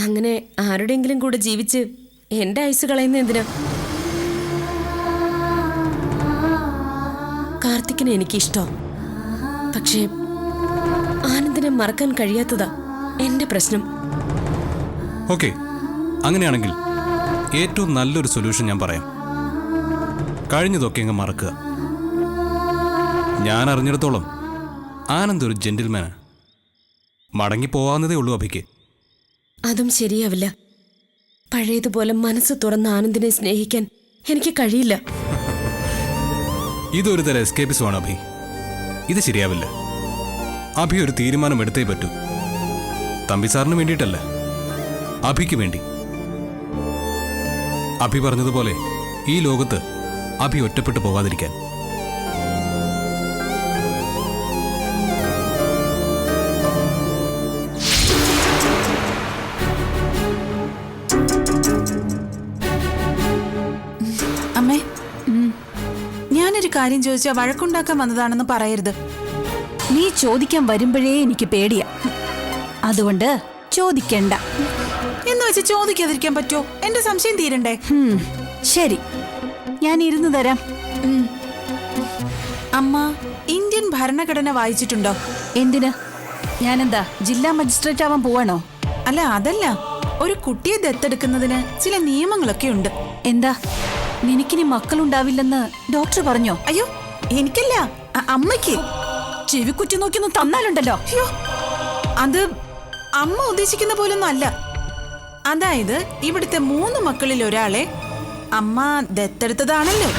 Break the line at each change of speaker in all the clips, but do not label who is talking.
അങ്ങനെ ആരുടെയെങ്കിലും കൂടെ ജീവിച്ച് എന്റെ ആയുസ് കളയുന്ന എന്തിനാ? കാർത്തിക്കിനെ എനിക്കിഷ്ടം. പക്ഷേ ആനന്ദിനെ മറക്കാൻ കഴിയാത്തതാ എന്റെ പ്രശ്നം.
ഓക്കെ, അങ്ങനെയാണെങ്കിൽ ഏറ്റവും നല്ലൊരു സൊല്യൂഷൻ ഞാൻ പറയാം. കഴിഞ്ഞതൊക്കെ അങ്ങ് മറക്കുക. ഞാൻ അറിഞ്ഞിടത്തോളം ആനന്ദ് ഒരു ജെന്റിൽമാനാ. മടങ്ങിപ്പോവാന്നതേ ഉള്ളൂ അഭിക്ക്.
അതും ശരിയാവില്ല. പഴയതുപോലെ മനസ്സ് തുറന്ന ആനന്ദിനെ സ്നേഹിക്കാൻ എനിക്ക് കഴിയില്ല.
ഇതൊരു തരം എസ്കേപ്പിസമാണ് അഭി. ഇത് ശരിയാവില്ല. അഭി ഒരു തീരുമാനം എടുത്തേ പറ്റൂ. തമ്പി സാറിന് വേണ്ടിയിട്ടല്ല, അഭിക്ക് വേണ്ടി. അഭി പറഞ്ഞതുപോലെ ഈ ലോകത്ത് അഭി ഒറ്റപ്പെട്ടു പോകാതിരിക്കാൻ.
അമ്മേ, ഞാനൊരു കാര്യം ചോദിച്ചാൽ വഴക്കുണ്ടാക്കാൻ വന്നതാണെന്ന് പറയരുത്.
നീ ചോദിക്കാൻ വരുമ്പോഴേ എനിക്ക് പേടിയാ. അതുകൊണ്ട് ചോദിക്കണ്ട.
എന്ന് വെച്ച് ചോദിക്കാതിരിക്കാൻ പറ്റുമോ? എന്റെ സംശയം തീരണ്ടേ?
ശരി, ഞാൻ ഇരുന്ന് തരാം.
അമ്മ ഇന്ത്യൻ ഭരണഘടന വായിച്ചിട്ടുണ്ടോ?
എന്തിന്? ഞാനെന്താ ജില്ലാ മജിസ്ട്രേറ്റ് ആവാൻ പോവാണോ?
അല്ല, അതല്ല. ഒരു കുട്ടിയെ ദത്തെടുക്കുന്നതിന് ചില നിയമങ്ങളൊക്കെ ഉണ്ട്.
എന്താ, നിനക്കിനി മക്കളുണ്ടാവില്ലെന്ന് ഡോക്ടർ പറഞ്ഞോ?
അയ്യോ, എനിക്കല്ല, അമ്മയ്ക്ക്.
ചെവിക്കുറ്റി നോക്കിയൊന്നും തന്നാലുണ്ടല്ലോ.
അയ്യോ, അത് അമ്മ ഉദ്ദേശിക്കുന്ന പോലൊന്നും അല്ല. അതായത് ഇവിടുത്തെ 3 മക്കളിൽ ഒരാളെ അമ്മ ദത്തെടുത്തതാണല്ലോ.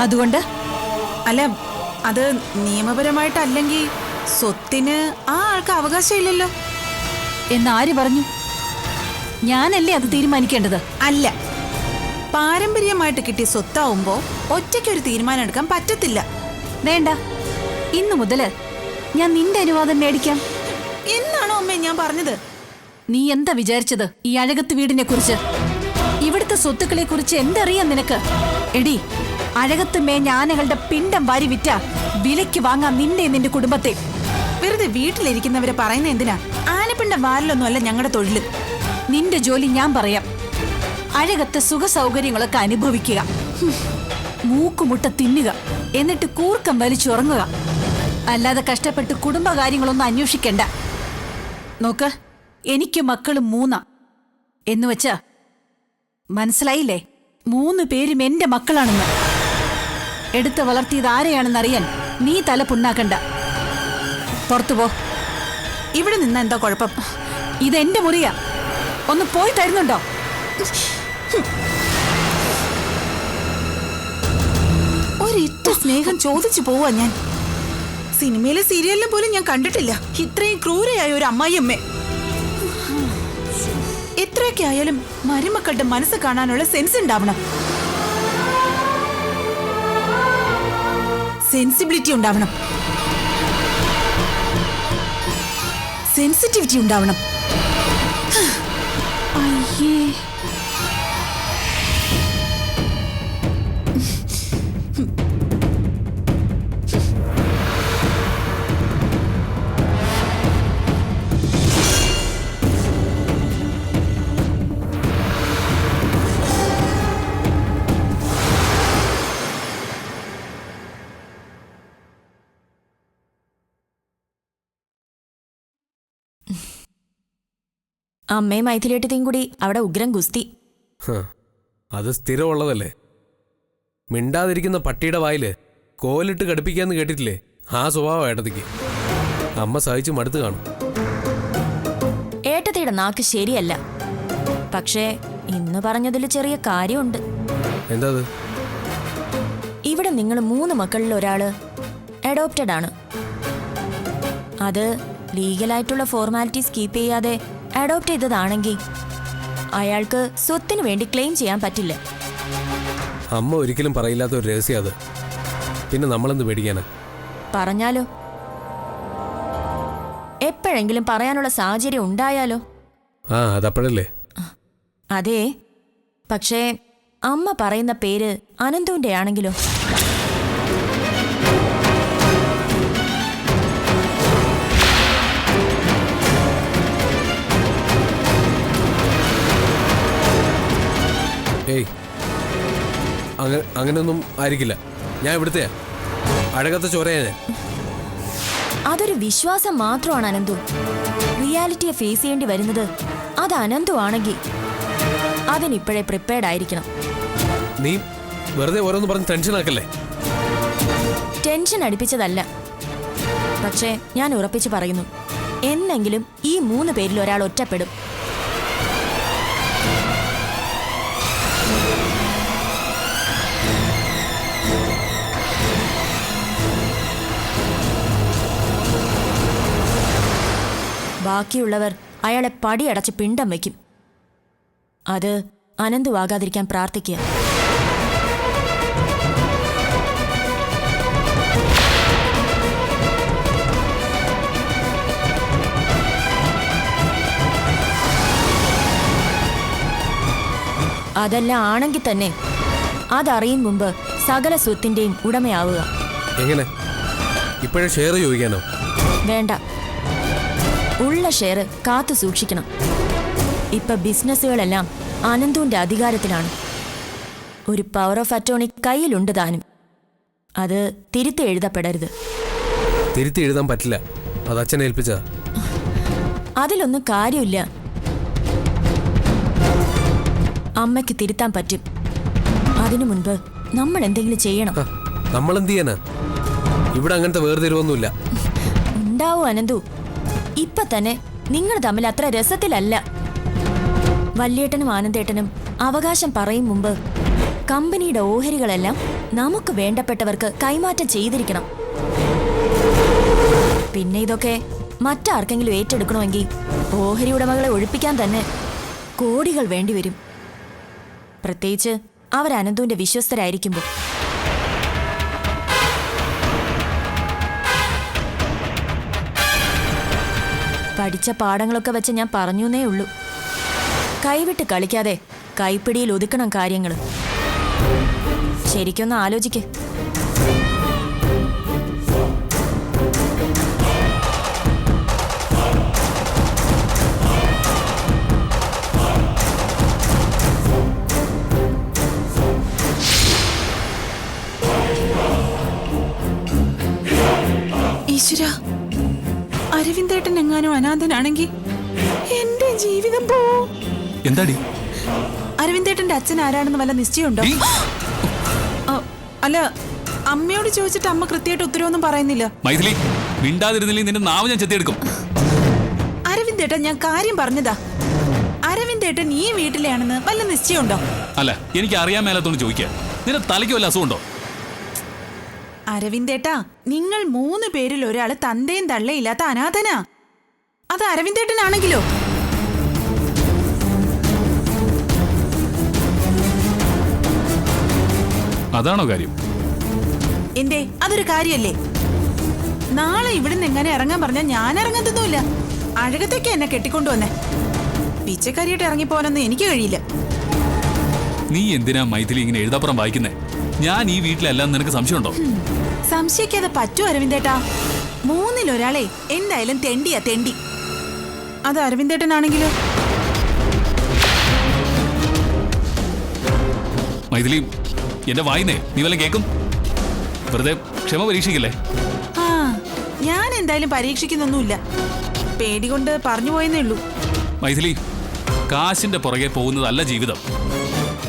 അതുകൊണ്ട്
അല്ല, അത് നിയമപരമായിട്ടല്ലെങ്കിൽ സ്വത്തിന് ആ ആൾക്ക് അവകാശമില്ലല്ലോ.
എന്നാര് പറഞ്ഞു? ഞാനല്ലേ അത് തീരുമാനിക്കേണ്ടത്?
അല്ല, പാരമ്പര്യമായിട്ട് കിട്ടിയ സ്വത്താവുമ്പോ ഒറ്റയ്ക്കൊരു തീരുമാനം എടുക്കാൻ പറ്റത്തില്ല.
വേണ്ട, ഇന്നു മുതല് ഞാൻ നിന്റെ അനുവാദം മേടിക്കാം.
എന്നാണോ അമ്മേ ഞാൻ പറഞ്ഞത്?
നീ എന്താ വിചാരിച്ചത് ഈ അഴകത്ത് വീടിനെ കുറിച്ച്? ഇവിടുത്തെ സ്വത്തുക്കളെ കുറിച്ച് എന്തറിയാം നിനക്ക്? എടി, അഴകത്ത് മേഞ്ഞ ആനകളുടെ പിണ്ടം വാരി വിറ്റ വിലയ്ക്ക് വാങ്ങാൻ നിന്റെ കുടുംബത്തെ.
വെറുതെ വീട്ടിലിരിക്കുന്നവരെ പറയുന്ന എന്തിനാ? ആനപ്പിണ്ടം വാരലൊന്നും അല്ല ഞങ്ങളുടെ തൊഴില്.
നിന്റെ ജോലി ഞാൻ പറയാം. അഴകത്തെ സുഖ സൗകര്യങ്ങളൊക്കെ അനുഭവിക്കുക, മൂക്കുമുട്ട തിന്നുക, എന്നിട്ട് കൂർക്കം വലിച്ചുറങ്ങുക. അല്ലാതെ കഷ്ടപ്പെട്ട് കുടുംബകാര്യങ്ങളൊന്നും അന്വേഷിക്കണ്ട. നോക്ക്, എനിക്ക് മക്കളും 3 എന്ന് വെച്ചാ മനസ്സിലായില്ലേ? 3 പേരും എന്റെ മക്കളാണെന്ന്. എടുത്ത് വളർത്തിയത് ആരെയാണെന്നറിയാൻ നീ തല പുണ്ണാക്കണ്ട. പുറത്തു പോ.
ഇവിടെ നിന്ന് എന്താ കുഴപ്പം?
ഇതെന്റെ മുറിയാ. ഒന്ന് പോയി തരുന്നുണ്ടോ?
ഒരിറ്റ സ്നേഹം ചോദിച്ചു പോവാ ഞാൻ. സിനിമയിലെ സീരിയലിലും പോലും ഞാൻ കണ്ടിട്ടില്ല ഇത്രയും ക്രൂരയായ ഒരു അമ്മായിയമ്മേ. എത്രയൊക്കെ ആയാലും മരുമക്കളുടെ മനസ്സ് കാണാനുള്ള സെൻസ് ഉണ്ടാവണം, സെൻസിബിലിറ്റി ഉണ്ടാവണം, സെൻസിറ്റിവിറ്റി ഉണ്ടാവണം.
അയ്യേ,
അമ്മയും മൈഥിലിയേട്ടത്തെയും കൂടി അവിടെ ഉഗ്രം ഗുസ്തി.
അത് സ്ഥിരമുള്ളതല്ലേ. മിണ്ടാതിരിക്കുന്ന പട്ടിയുടെ വായില് കോലിട്ട് കടുപ്പിക്കാന്ന് കേട്ടിട്ടില്ലേ? ആ സ്വഭാവം ഏട്ടത്തിക്ക്. അമ്മ സഹിച്ചു മടുത്ത് കാണും.
ഏട്ടത്തിയുടെ നാക്ക് ശരിയല്ല. പക്ഷേ ഇന്ന് പറഞ്ഞതിൽ ചെറിയ കാര്യമുണ്ട്.
എന്താ?
ഇവിടെ നിങ്ങൾ 3 മക്കളിൽ ഒരാള് അഡോപ്റ്റഡ് ആണ്. അത് ലീഗലായിട്ടുള്ള ഫോർമാലിറ്റീസ് കീപ്പ് ചെയ്യാതെ അഡോപ്റ്റ് ചെയ്തതാണെങ്കിൽ അയാൾക്ക് സ്വത്തിന് വേണ്ടി ക്ലെയിം ചെയ്യാൻ പറ്റില്ല.
അമ്മ ഒരിക്കലും പറയില്ലാത്ത ഒരു രഹസ്യം അത്. പിന്നെ നമ്മളെന്ത് പേടിക്കാനാ?
പറഞ്ഞാലോ? എപ്പോഴെങ്കിലും പറയാനുള്ള സാഹചര്യം ഉണ്ടായാലോ?
അതപ്പോഴല്ലേ.
അതെ, പക്ഷേ അമ്മ പറയുന്ന പേര് അനന്തുവിന്റെ ആണെങ്കിലോ?
അങ്ങനെയൊന്നും ആയിരിക്കില്ല. ഞാൻ ഇവിടുത്തെയാ, അഴകത്തെ ചോരയാ ഞാൻ.
അതൊരു വിശ്വാസം മാത്രമാണ് അനന്തു. റിയാലിറ്റിയെ ഫേസ് ചെയ്യേണ്ടി വരുന്നത് അത് അനന്തു ആണെങ്കിൽ അതിനിപ്പോഴേ പ്രിപ്പയർഡ് ആയിരിക്കണം.
നീ വെറുതെ ഓരോന്ന് പറഞ്ഞ് ടെൻഷൻ ആക്കല്ലേ.
ടെൻഷൻ അടിപ്പിച്ചതല്ല, പക്ഷേ ഞാൻ ഉറപ്പിച്ചു പറയുന്നു, എന്നെങ്കിലും ഈ 3 പേരിൽ ഒരാൾ ഒറ്റപ്പെടും. ബാക്കിയുള്ളവർ അയാളെ പടിയടച്ച് പിണ്ടം വയ്ക്കും. അത് അനന്തുവാകാതിരിക്കാൻ പ്രാർത്ഥിക്കുക. അതല്ല ആണെങ്കിൽ തന്നെ അതറിയും മുമ്പ് സകല സ്വത്തിന്റെയും ഉടമയാവുക.
എങ്ങനെ? ഇപ്പോഴേ ഷെയർ ചോദിക്കാനോ?
വേണ്ട, ഉള്ള ഷെയർ കാത്തു സൂക്ഷിക്കണം. ഇപ്പൊ ബിസിനസ്സുകളെല്ലാം അനന്തുവിന്റെ അധികാരത്തിലാണ്. ഒരു പവർ ഓഫ് അറ്റോർണി കയ്യിലുണ്ട് താനും. അത് തിരുത്തി എഴുതപ്പെടരുത്.
തിരുത്തി എഴുതാൻ പറ്റില്ല, അത് അച്ഛനെ ഏൽപ്പിച്ചതാ.
അതിലൊന്നും കാര്യമില്ല. അമ്മയ്ക്ക് തിരുത്താൻ പറ്റും. അതിനു മുൻപ് നമ്മൾ എന്തെങ്കിലും ചെയ്യണം.
നമ്മൾ എന്ത് ചെയ്യാനാ? ഇവിടെ അങ്ങനത്തെ വേർതിരിവൊന്നുമില്ല.
ഉണ്ടാവൂ അനന്തു. ഇപ്പൊ തന്നെ നിങ്ങൾ തമ്മിൽ അത്ര രസത്തിലല്ല. വല്യേട്ടനും ആനന്ദേട്ടനും അവകാശം പറയും മുമ്പ് കമ്പനിയുടെ ഓഹരികളെല്ലാം നമുക്ക് വേണ്ടപ്പെട്ടവർക്ക് കൈമാറ്റം ചെയ്തിരിക്കണം. പിന്നെ ഇതൊക്കെ മറ്റാർക്കെങ്കിലും ഏറ്റെടുക്കണമെങ്കിൽ ഓഹരി ഉടമകളെ ഒഴിപ്പിക്കാൻ തന്നെ കോടികൾ വേണ്ടിവരും. പ്രത്യേകിച്ച് അവർ അനന്തുവിന്റെ വിശ്വസ്തരായിരിക്കുമ്പോൾ. പഠിച്ച പാഠങ്ങളൊക്കെ വെച്ച് ഞാൻ പറഞ്ഞേ ഉള്ളൂ. കൈവിട്ട് കളിക്കാതെ കൈപ്പിടിയിൽ ഒതുക്കണം കാര്യങ്ങൾ. ശരിക്കൊന്ന് ആലോചിക്ക്.
ഈശ്വര, അരവിന്ദേട്ടൻ എങ്ങാനും അനാഥനാണെങ്കിൽ എന്റെ ജീവിതം പോവും.
എന്താടി?
അരവിന്ദേട്ടന്റെ അച്ഛൻ ആരാണെന്ന് വല്ല നിശ്ചയമുണ്ടോ? അല്ല, അമ്മയോട് ചോദിച്ചിട്ട് അമ്മ കൃത്യമായിട്ട് ഉത്തരവൊന്നും പറയുന്നില്ല.
മൈഥിലി, മിണ്ടാതിരുന്നില്ലെങ്കിൽ നിന്റെ നാവ് ഞാൻ ചെത്തിയെടുക്കും.
അരവിന്ദേട്ടൻ, ഞാൻ കാര്യം പറഞ്ഞതാ. അരവിന്ദേട്ടൻ ഈ വീട്ടിലെയാണെന്ന് വല്ല നിശ്ചയമുണ്ടോ?
അല്ല, എനിക്ക് അറിയാൻ മേലാത്തോണ്ട് ചോദിക്കാം. നിന്റെ തലയ്ക്ക് വല്ല അസുഖമുണ്ടോ?
അരവിന്ദേട്ടാ, നിങ്ങൾ 3 പേരിൽ ഒരാള് തന്തയും തള്ളയില്ലാത്ത അനാഥനാ. അത് അരവിന്ദേട്ടനാണെങ്കിലോ?
അതാണോ കാര്യം?
എന്തേ, അതൊരു കാര്യല്ലേ? നാളെ ഇവിടുന്ന് എങ്ങനെ ഇറങ്ങാൻ പറഞ്ഞാൽ ഞാൻ ഇറങ്ങത്തൊന്നുമില്ല. അഴകത്തേക്ക് എന്നെ കെട്ടിക്കൊണ്ടുവന്നേ. പിച്ചക്കാരിയായിട്ട് ഇറങ്ങിപ്പോവാനൊന്നും എനിക്ക് കഴിയില്ല.
നീ എന്തിനാ മൈഥിലി ഇങ്ങനെ എഴുതാപ്പുറം വായിക്കുന്നേ? ഞാൻ ഈ വീട്ടിലല്ലാന്ന് നിനക്ക് സംശയമുണ്ടോ?
സംശയിക്കാതെ പറ്റൂ അരവിന്ദേട്ടാ. 3-ൽ ഒരാളെ എന്തായാലും തെണ്ടിയാ, തെണ്ടി. അത് അരവിന്ദേട്ടനാണെങ്കിലോ?
മൈഥിലി, എന്റെ വായിന്നേ നീ വല്ലതും കേൾക്കും. വെറുതെ ക്ഷമ പരീക്ഷിക്കില്ലേ?
ആ, ഞാൻ എന്തായാലും പരീക്ഷിക്കുന്നൊന്നുമില്ല. പേടി കൊണ്ട് പറഞ്ഞു പോയെന്നേ ഉള്ളൂ.
മൈഥിലി, കാശിന്റെ പുറകെ പോകുന്നതല്ല ജീവിതം.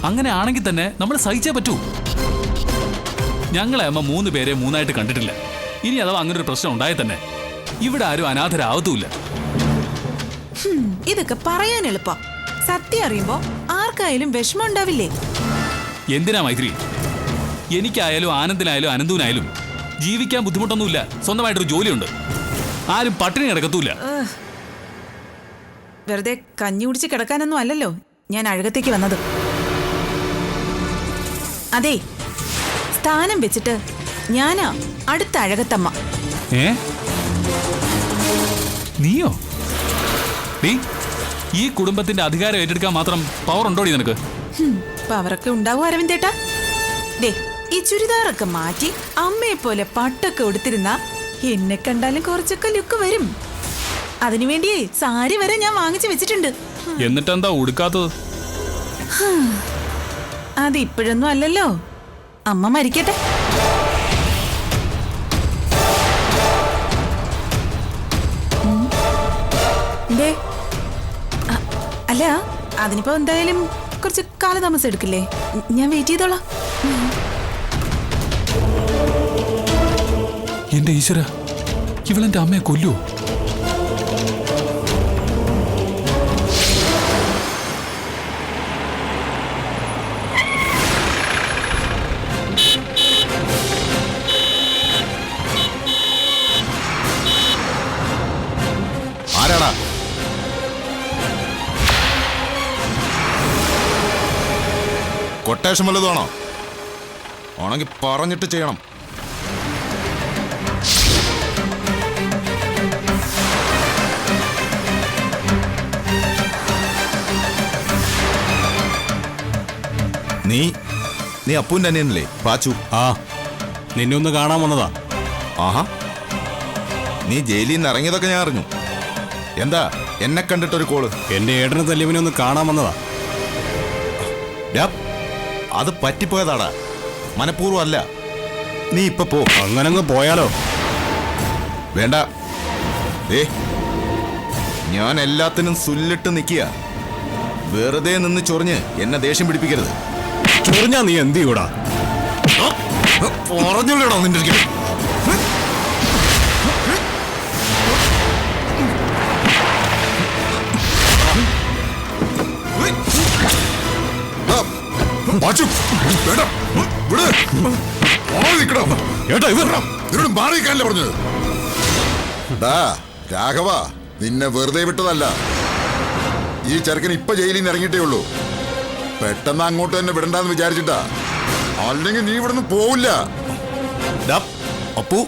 അങ്ങനെ ആണെങ്കിൽ തന്നെ നമ്മൾ സഹിച്ചേ പറ്റൂ. ഞങ്ങളെ അമ്മ 3 പേരെ 3ആയിട്ട് കണ്ടിട്ടില്ല. ഇനി അഥവാ അങ്ങനെ ഒരു പ്രശ്നം ഉണ്ടായാൽ തന്നെ ഇവിടെ ആരും അനാഥരാവത്തുമില്ല.
ഇതൊക്കെ പറയാൻ എളുപ്പാ. സത്യം അറിയുമ്പോ ആർക്കായാലും വിഷമം ഉണ്ടാവില്ലേ?
എന്തിനാ മൈത്രി? എനിക്കായാലും ആനന്ദിനായാലും അനന്തുവിനായാലും ജീവിക്കാൻ ബുദ്ധിമുട്ടൊന്നുമില്ല. സ്വന്തമായിട്ടൊരു ജോലിയുണ്ട്. ആരും പട്ടിണി കിടക്കത്തൂല.
വെറുതെ കഞ്ഞി കുടിച്ച് കിടക്കാനൊന്നും അല്ലല്ലോ ഞാൻ അഴകത്തേക്ക് വന്നത്. അതെ, സ്ഥാനം വെച്ചിട്ട് ഞാനാ അടുത്ത അഴകത്തമ്മ.
നീയോ? നീ ഈ കുടുംബത്തിന്റെ അധികാരം ഏറ്റെടുക്കാൻ മാത്രം പവർ ഉണ്ടോടി നിനക്ക്?
പവറൊക്കെ ഉണ്ടാവും അരവിന്ദേട്ടാ. ദേ, ഈ ചുരിദാറൊക്കെ മാറ്റി അമ്മയെ പോലെ പട്ടൊക്കെ ഉടുത്തിരുന്ന എന്നെ കണ്ടാലും കുറച്ചൊക്കെ ലുക്ക് വരും. അതിനുവേണ്ടിയേ സാരി വരെ ഞാൻ വാങ്ങിച്ചു വെച്ചിട്ടുണ്ട്.
എന്നിട്ടെന്താ ഉടുക്കാത്തത്?
അത് ഇപ്പോഴൊന്നും അല്ലല്ലോ. അമ്മ മരിക്കട്ടെ. ദേ, അല്ല അതിനിപ്പോ എന്തായാലും കുറച്ച് കാലതാമസം എടുക്കില്ലേ? ഞാൻ വെയിറ്റ് ചെയ്തോളാം.
എന്റെ ഈശ്വര, ഇവളെന്റെ അമ്മയെ കൊല്ലുവോ?
ആരാടാ? കൊട്ടേഷൻ വല്ലതുമാണോ? ആണെങ്കിൽ പറഞ്ഞിട്ട് ചെയ്യണം. നീ നീ അപ്പൂൻ്റെ അനിയനല്ലേ പാച്ചു?
ആ, നിന്നെ ഒന്ന് കാണാൻ വന്നതാ.
ആഹാ, നീ ജയിലിൽ നിന്ന് ഇറങ്ങിയതൊക്കെ ഞാൻ അറിഞ്ഞു. എന്താ എന്നെ കണ്ടിട്ടൊരു കോള്?
എന്റെ ഏട്ടനെ തല്ലിയവനെ ഒന്ന് കാണാൻ വന്നതാ.
ഡാ, അത് പറ്റിപ്പോയതാടാ, മനഃപൂർവ്വം അല്ല. നീ ഇപ്പൊ പോ.
അങ്ങനങ്ങ് പോയാലോ?
വേണ്ട. ഏ, ഞാൻ എല്ലാത്തിനും സുല്ലിട്ട് നിൽക്കുക. വെറുതെ നിന്ന് ചൊറിഞ്ഞ് എന്നെ ദേഷ്യം പിടിപ്പിക്കരുത്.
ചൊറിഞ്ഞാ നീ എന്ത് ചെയ്യൂടാ?
പറഞ്ഞില്ലടോ നിന്റെ അടുക്കൽ. പാച്ചു, വേണ്ട, വിട്. മാറി നിൽക്കടാ.
ഏട്ടാ,
ഇവരോട് മാറിയിരിക്കാനല്ലേ പറഞ്ഞത്? രാഘവ, നിന്നെ വെറുതെ വിട്ടതല്ല. ഈ ചെറുക്കൻ ഇപ്പൊ ജയിലിൽ നിന്ന് ഇറങ്ങിയിട്ടേ ഉള്ളൂ. പെട്ടെന്ന് അങ്ങോട്ട് തന്നെ വിടണ്ടെന്ന് വിചാരിച്ചിട്ടാ. അല്ലെങ്കിൽ നീ ഇവിടുന്ന് പോവില്ല. അപ്പു,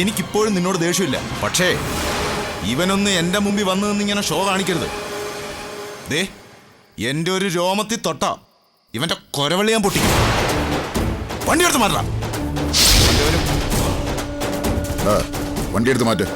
എനിക്കിപ്പോഴും നിന്നോട് ദേഷ്യമില്ല. പക്ഷേ ഇവനൊന്ന് എന്റെ മുമ്പിൽ വന്നു നിന്നിങ്ങനെ ഷോ കാണിക്കരുത്. ദേ, എന്റെ ഒരു രോമത്തിൽ തൊട്ടാ ഇവന്റെ കൊരവള്ളി ഞാൻ പൊട്ടിക്കും. വണ്ടി എടുത്ത് മാറ്റാം. വണ്ടി എടുത്ത് മാറ്റ്.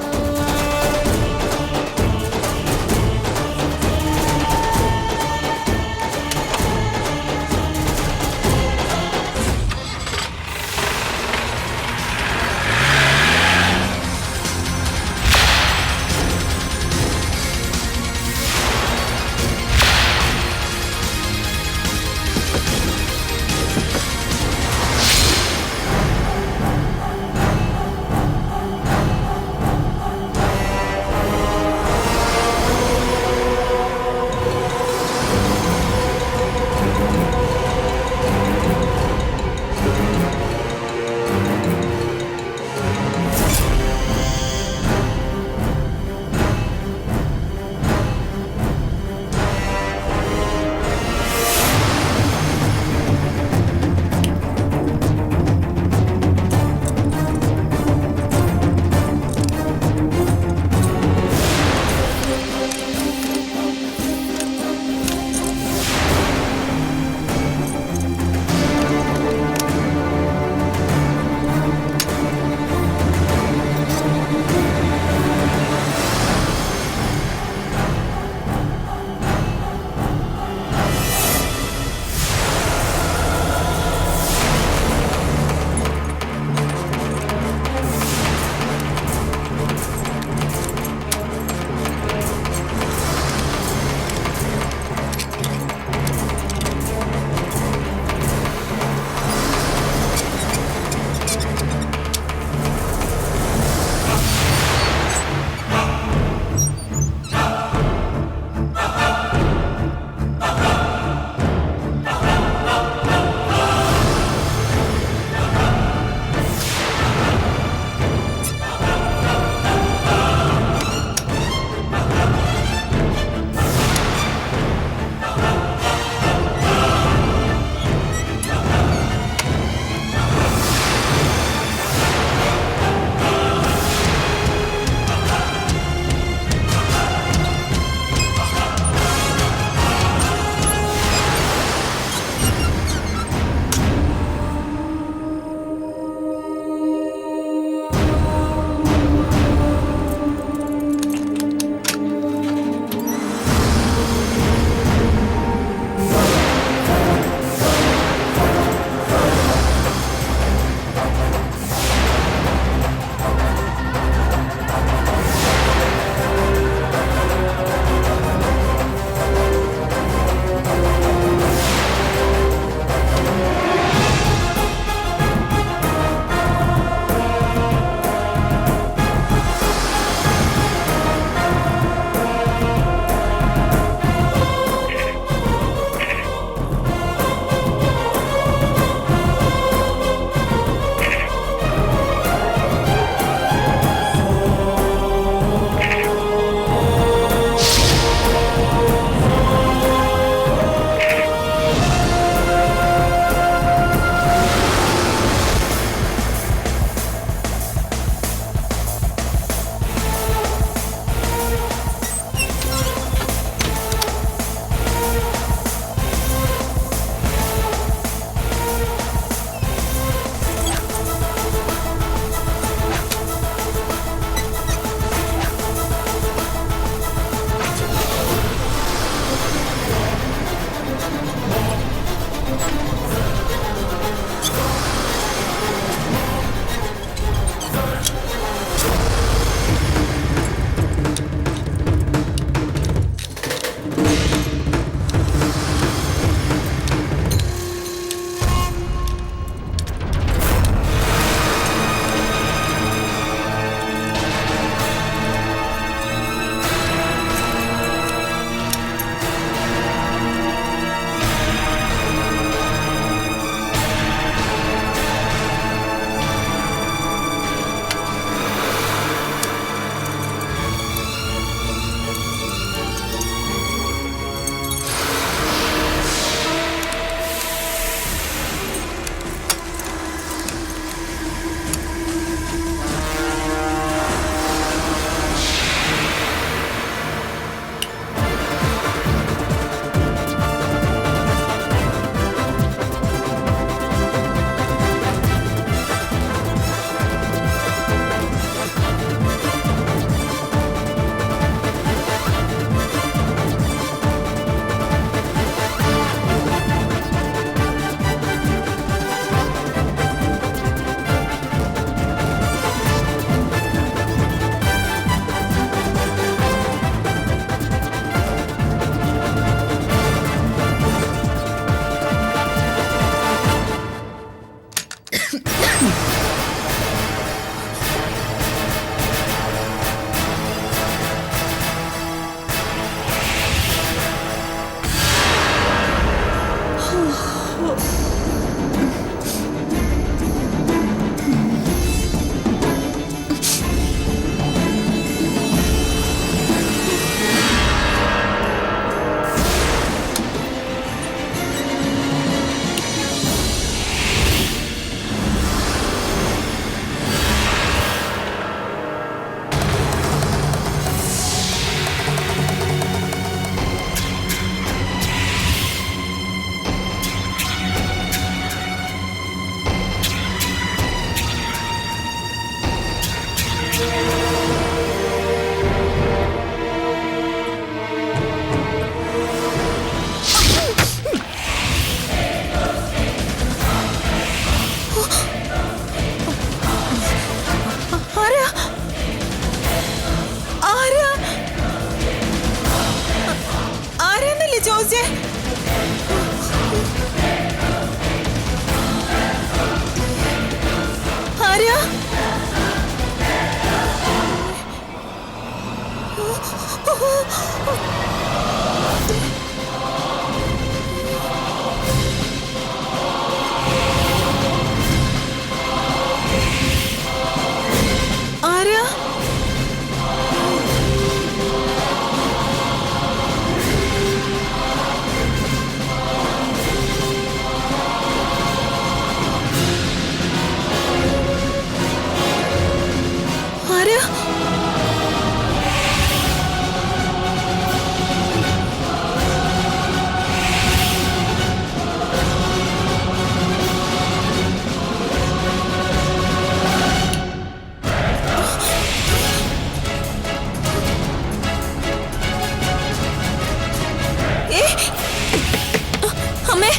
അമ്മേ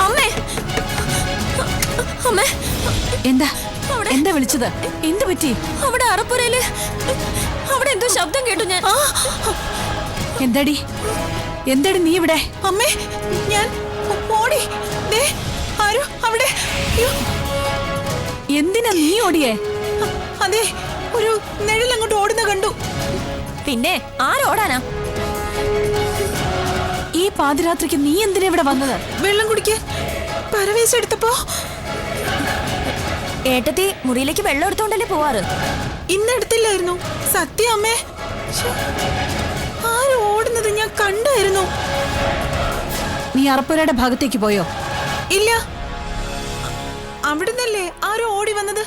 അമ്മേ അമ്മേ
എന്താ എന്താ വിളിച്ചത്? എന്ത് പറ്റി?
അവിടെ അറപ്പുരയില് അവിടെ എന്തോ ശബ്ദം കേട്ടു ഞാൻ.
എന്താടി എന്താടി നീ ഇവിടെ?
അമ്മേ ഞാൻ ഓടി. ദേ, ആരോ അവിടെ. അയ്യോ,
എന്തിനാ നീ ഓടിയേ?
അതെ, ഒരു നിഴൽ അങ്ങോട്ട് ഓടുന്ന കണ്ടു.
പിന്നെ ആരോടാനാ?
ഈ പാതിരാത്രിക്ക് നീ എന്തിനാ ഇവിടെ വന്നത്?
വെള്ളം കുടിക്കാൻ പരവേശം എടുത്തപ്പോ.
ഏട്ടത്തി മുറിയിലേക്ക് വെള്ളം എടുത്തോണ്ടല്ലേ പോവാറ്?
ഇന്ന് എടുത്തില്ലായിരുന്നു. സത്യം അമ്മേ. ശ്ശോ, ആരോ ഓടുന്നത് ഞാൻ കണ്ടായിരുന്നു.
നീ അറപ്പുരയുടെ ഭാഗത്തേക്ക് പോയോ?
ഇല്ല, അവിടുന്നല്ലേ ആരോ ഓടി വന്നത്.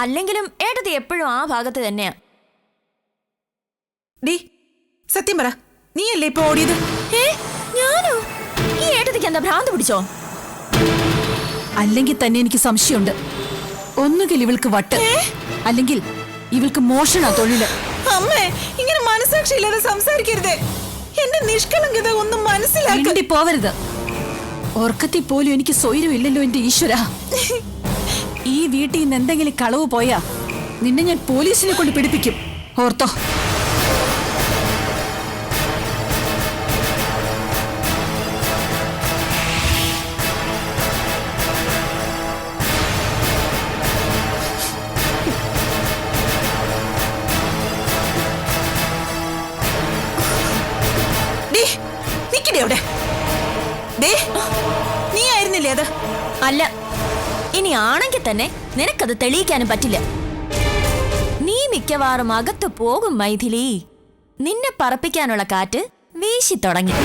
അല്ലെങ്കിലും ഏട്ടത്തി എപ്പോഴും ആ ഭാഗത്ത് തന്നെയാ.
ഡി, സത്യം പറ, നീയല്ലേ ഇപ്പൊ ഓടിയത്?
ഞാനോ? ഈ ഏട്ടത്തിക്ക് എന്താ ഭ്രാന്ത് പിടിച്ചോ?
അല്ലെങ്കിൽ തന്നെ എനിക്ക് സംശയമുണ്ട്. ഒന്നുകിൽ ഇവൾക്ക് വട്ട്, അല്ലെങ്കിൽ ഇവൾക്ക് മോഷണ തൊഴില്.
അമ്മേ, ഇങ്ങനെ മനസാക്ഷി ഇല്ലാതെ സംസാരിക്കരുതേ. എന്റെ നിഷ്കളങ്കത ഒന്നും മനസ്സിലാക്കി
മിണ്ടി പോവരുത്. ഓർക്കത്തിൽ പോലും എനിക്ക് സ്വൈരമില്ലല്ലോ എന്റെ ഈശ്വര. ഈ വീട്ടിൽ നിന്ന് എന്തെങ്കിലും കളവ് പോയാ നിന്നെ ഞാൻ പോലീസിനെ കൊണ്ട് പിടിപ്പിക്കും. ഓർത്തോ?
എവിടെ? നീ ആയിരുന്നില്ലേ അത്?
അല്ല, ഇനി ആണെങ്കിൽ തന്നെ നിനക്കത് തെളിയിക്കാനും പറ്റില്ല. നീ മിക്കവാറും അകത്തു പോകും മൈഥിലി. നിന്നെ പറപ്പിക്കാനുള്ള കാറ്റ് വീശി തുടങ്ങി.